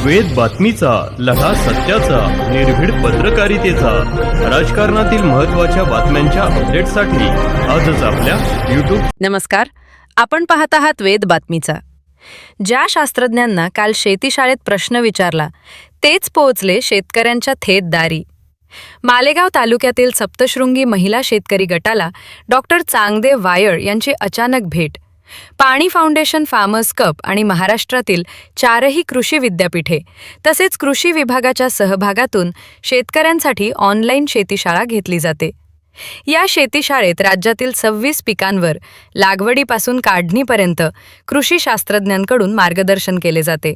वेद बातमीचा, लढा सत्याचा, निर्भीड पत्रकारितेचा, राजकारणातील महत्त्वाच्या बातम्यांच्या अपडेटसाठी आजच आपल्या YouTube. नमस्कार, आपण पाहत आहात वेद बातमीचा. ज्या शास्त्रज्ञांना काल शेतीशाळेत प्रश्न विचारला तेच पोहोचले शेतकऱ्यांच्या थेट दारी. मालेगाव तालुक्यातील सप्तशृंगी महिला शेतकरी गटाला डॉक्टर चांगदेव वायळ यांची अचानक भेट. पाणी फाउंडेशन फार्मर्स कप आणि महाराष्ट्रातील 4ही कृषी विद्यापीठे तसेच कृषी विभागाच्या सहभागातून शेतकऱ्यांसाठी ऑनलाईन शेतीशाळा घेतली जाते. या शेतीशाळेत राज्यातील 26 पिकांवर लागवडीपासून काढणीपर्यंत कृषी शास्त्रज्ञांकडून मार्गदर्शन केले जाते.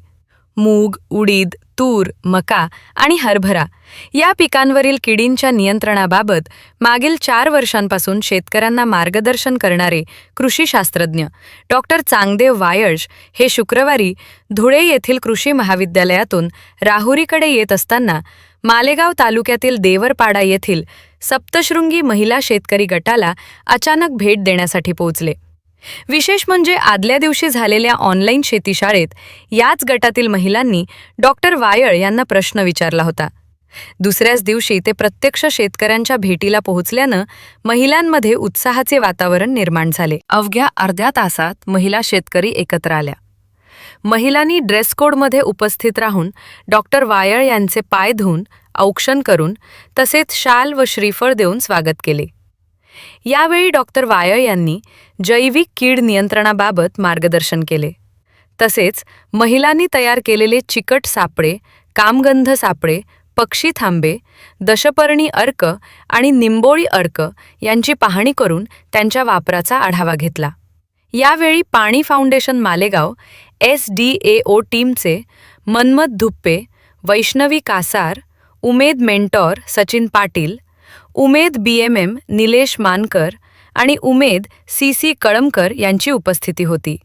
मूग, उडीद, तूर, मका आणि हरभरा या पिकांवरील किडींच्या नियंत्रणाबाबत मागील 4 वर्षांपासून शेतकऱ्यांना मार्गदर्शन करणारे कृषी शास्त्रज्ञ डॉक्टर चांगदेव वायळ हे शुक्रवारी धुळे येथील कृषी महाविद्यालयातून राहुरीकडे येत असताना मालेगाव तालुक्यातील देवरपाडा येथील सप्तशृंगी महिला शेतकरी गटाला अचानक भेट देण्यासाठी पोहोचले. विशेष म्हणजे आदल्या दिवशी झालेल्या ऑनलाईन शेतीशाळेत याच गटातील महिलांनी डॉक्टर वायळ यांना प्रश्न विचारला होता. दुसऱ्याच दिवशी ते प्रत्यक्ष शेतकऱ्यांच्या भेटीला पोहोचल्यानं महिलांमध्ये उत्साहाचे वातावरण निर्माण झाले. अवघ्या अर्ध्या तासात महिला शेतकरी एकत्र आल्या. महिलांनी ड्रेस कोडमध्ये उपस्थित राहून डॉक्टर वायळ यांचे पाय धुवून औक्षण करून तसेच शाल व श्रीफळ देऊन स्वागत केले. यावेळी डॉक्टर वायळ यांनी जैविक कीड नियंत्रणाबाबत मार्गदर्शन केले. तसेच महिलांनी तयार केलेले चिकट सापळे, कामगंध सापळे, पक्षी थांबे, दशपर्णी अर्क आणि निंबोळी अर्क यांची पाहणी करून त्यांच्या वापराचा आढावा घेतला. यावेळी पाणी फाउंडेशन मालेगाव SDAO टीमचे मनमथ धुप्पे, वैष्णवी कासार, उमेद मेंटॉर सचिन पाटील, उमेद BMM निलेश मानकर आणि उमेद CC कळमकर यांची उपस्थिती होती.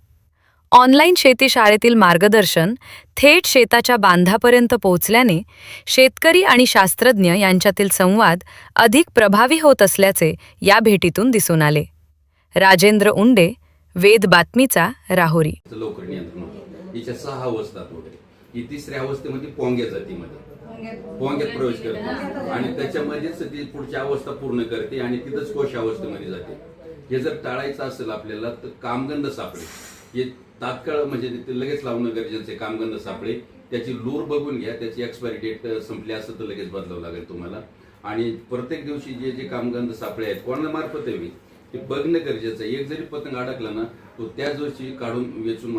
ऑनलाईन शेतीशाळेतील मार्गदर्शन थेट शेताच्या बांधापर्यंत पोहोचल्याने शेतकरी आणि शास्त्रज्ञ यांच्यातील संवाद अधिक प्रभावी होत असल्याचे या भेटीतून दिसून आले. राजेंद्र उंडे, वेद बातमीचा, राहुरी. लवकर नियंत्रण होतं. हिच्या 6 अवस्थात वगैरे ही 3ऱ्या अवस्थेमध्ये पोंग्या जातीमध्ये पोंग्यात प्रवेश करते आणि त्याच्यामध्येच ती पुढची अवस्था पूर्ण करते आणि तिथंच कोश अवस्थेमध्ये जाते. हे जर टाळायचं असेल आपल्याला तर कामगंध सापळे हे तात्काळ म्हणजे ते लगेच लावणं गरजेचं आहे. कामगंध सापळे त्याची लूर बघून घ्या, त्याची एक्सपायरी डेट संपली असं तर लगेच बदलावं लागेल तुम्हाला. आणि प्रत्येक दिवशी जे जे कामगंध सापळे आहेत कोणामार्फत आहे ते बघणं गरजेचं आहे. एक जरी पतंग अडकला ना तो त्याच दिवशी काढून वेचून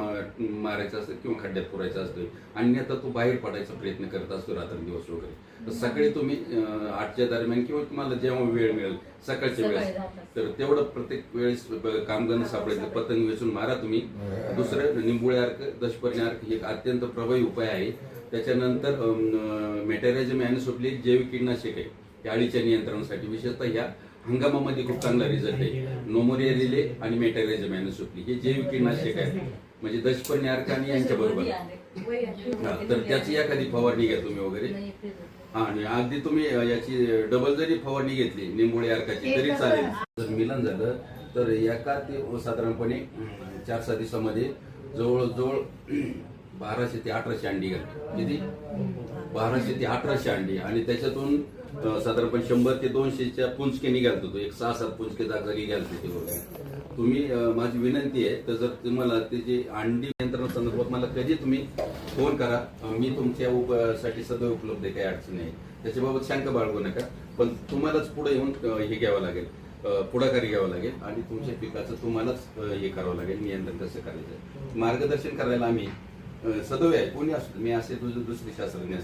मारायचा असतो किंवा खड्ड्यात पुरायचा असतो आणि आता तो बाहेर पडायचा प्रयत्न करत असतो रात्रंदिवस वगैरे. तर सकाळी तुम्ही 8च्या दरम्यान किंवा तुम्हाला जेव्हा वेळ मिळेल सकाळच्या वेळेस तर तेवढं प्रत्येक वेळेस कामगंध सापडायचं पतंग वेचून मारा तुम्ही. दुसरं निंबोळी अर्क, दशपर्णी अर्क हे एक अत्यंत प्रभावी उपाय आहे. त्याच्यानंतर मेटॅरिझम ॲनिसोप्ली जैविक कीटनाशक आहे या अळीच्या नियंत्रणासाठी. विशेषतः ह्या हंगामामध्ये खूप चांगला रिझल्ट आहे. नोमोरिया रिले आणि मेटॅरिझम ॲनिसोप्ली हे जैविक कीटनाशक आहे. म्हणजे दशपर्णी अर्क आणि यांच्या बरोबर तर त्याची एखादी फवारणी घ्या तुम्ही वगैरे. आणि अगदी तुम्ही याची डबल जरी फवारणी घेतली निंबोळी अर्काची तरी चालेल. जर मिलन झालं तर एका ते साधारणपणे 4-6 दिवसामध्ये जवळजवळ 1200 ते 1800 अंडी घालते. किती? 1200 ते 1800 अंडी आणि त्याच्यातून साधारणपणे 100 ते 200च्या पुंजके निघालतो. तो एक 6-7 पुंजके जागी घालते ते वगैरे. तुम्ही माझी विनंती आहे तर जर तुम्हाला त्याची अंडी नियंत्रण संदर्भात मला कधी तुम्ही फोन करा. मी तुमच्या साठी सदैव उपलब्ध आहे, काही अडचण नाही. त्याच्याबाबत शंका बाळगू नका. पण तुम्हालाच पुढे येऊन हे घ्यावं लागेल, पुढाकारी घ्यावं लागेल आणि तुमच्या पिकाचं तुम्हालाच हे करावं लागेल. नियंत्रण कसं करायचं मार्गदर्शन करायला आम्ही सदैव आहे. कोणी असतो मी असे दुसरे शास्त्रज्ञ